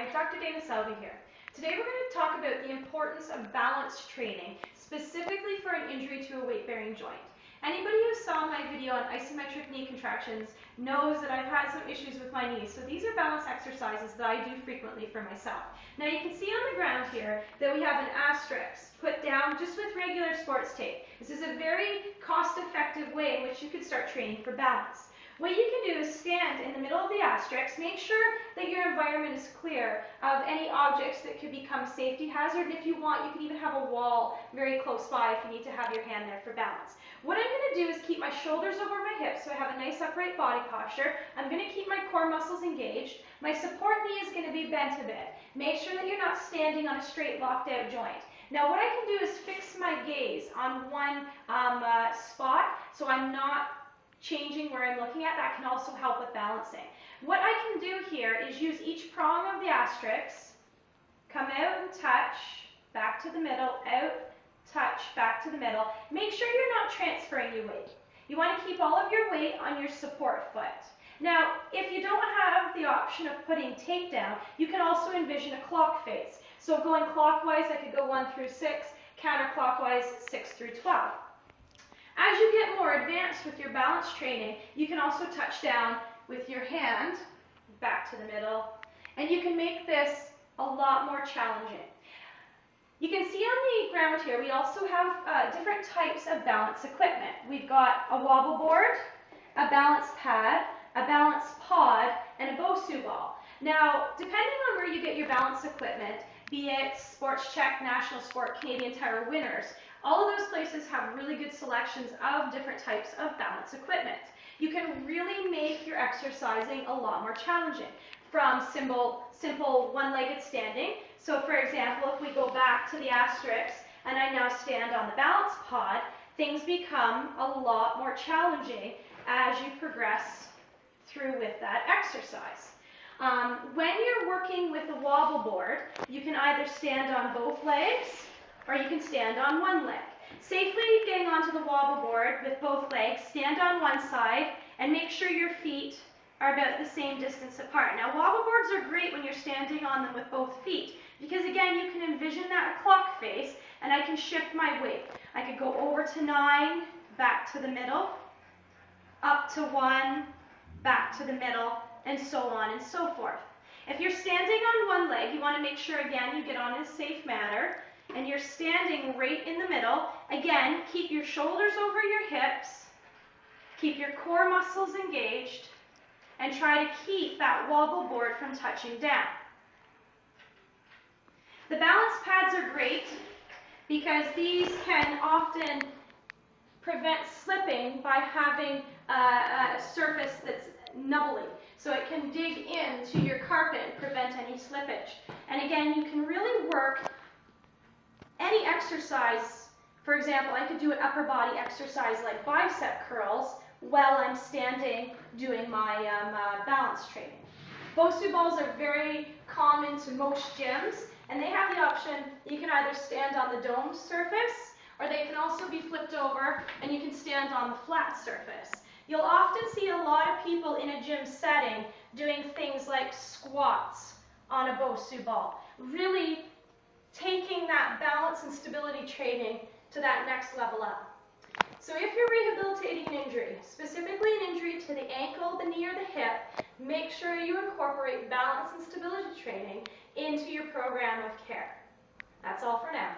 Hi, Dr. Selby here. Today we're going to talk about the importance of balance training, specifically for an injury to a weight-bearing joint. Anybody who saw my video on isometric knee contractions knows that I've had some issues with my knees, so these are balance exercises that I do frequently for myself. Now you can see on the ground here that we have an asterisk put down just with regular sports tape. This is a very cost-effective way in which you could start training for balance. What you can do is stand in the middle of the asterisk, make sure that your environment is clear of any objects that could become safety hazard. And if you want, you can even have a wall very close by if you need to have your hand there for balance. What I'm going to do is keep my shoulders over my hips so I have a nice upright body posture. I'm going to keep my core muscles engaged. My support knee is going to be bent a bit. Make sure that you're not standing on a straight locked out joint. Now what I can do is fix my gaze on one spot so I'm not changing where I'm looking at. That can also help with balancing. What I can do here is use each prong of the asterisk, come out and touch, back to the middle, out, touch, back to the middle. Make sure you're not transferring your weight. You want to keep all of your weight on your support foot. Now, if you don't have the option of putting tape down, you can also envision a clock face. So going clockwise, I could go 1 through 6, counterclockwise 6 through 12. As you get more advanced with your balance training, you can also touch down with your hand, back to the middle, and you can make this a lot more challenging. You can see on the ground here, we also have different types of balance equipment. We've got a wobble board, a balance pad, a balance pod, and a Bosu ball. Now, depending on where you get your balance equipment, be it Sports Check, National Sport, Canadian Tire winners, all of those places have really good selections of different types of balance equipment. You can really make your exercising a lot more challenging, from simple one-legged standing. So for example, if we go back to the asterisk and I now stand on the balance pod, things become a lot more challenging as you progress through with that exercise. When you're working with the wobble board, you can either stand on both legs or you can stand on one leg. Safely getting onto the wobble board with both legs, stand on one side and make sure your feet are about the same distance apart. Now wobble boards are great when you're standing on them with both feet because again you can envision that clock face and I can shift my weight. I could go over to 9, back to the middle, up to 1, back to the middle, and so on and so forth. If you're standing on one leg, you want to make sure again you get on in a safe manner and you're standing right in the middle. Again, keep your shoulders over your hips, keep your core muscles engaged, and try to keep that wobble board from touching down. The balance pads are great because these can often prevent slipping by having a surface that's nubbly. So it can dig into your carpet and prevent any slippage. And again, you can really work any exercise. For example, I could do an upper body exercise like bicep curls while I'm standing doing my balance training. Bosu balls are very common to most gyms, and they have the option you can either stand on the domed surface or they can also be flipped over and you can stand on the flat surface. You'll often see a lot of people in a gym setting doing things like squats on a Bosu ball, really taking that balance and stability training to that next level up. So if you're rehabilitating an injury, specifically an injury to the ankle, the knee, or the hip, make sure you incorporate balance and stability training into your program of care. That's all for now.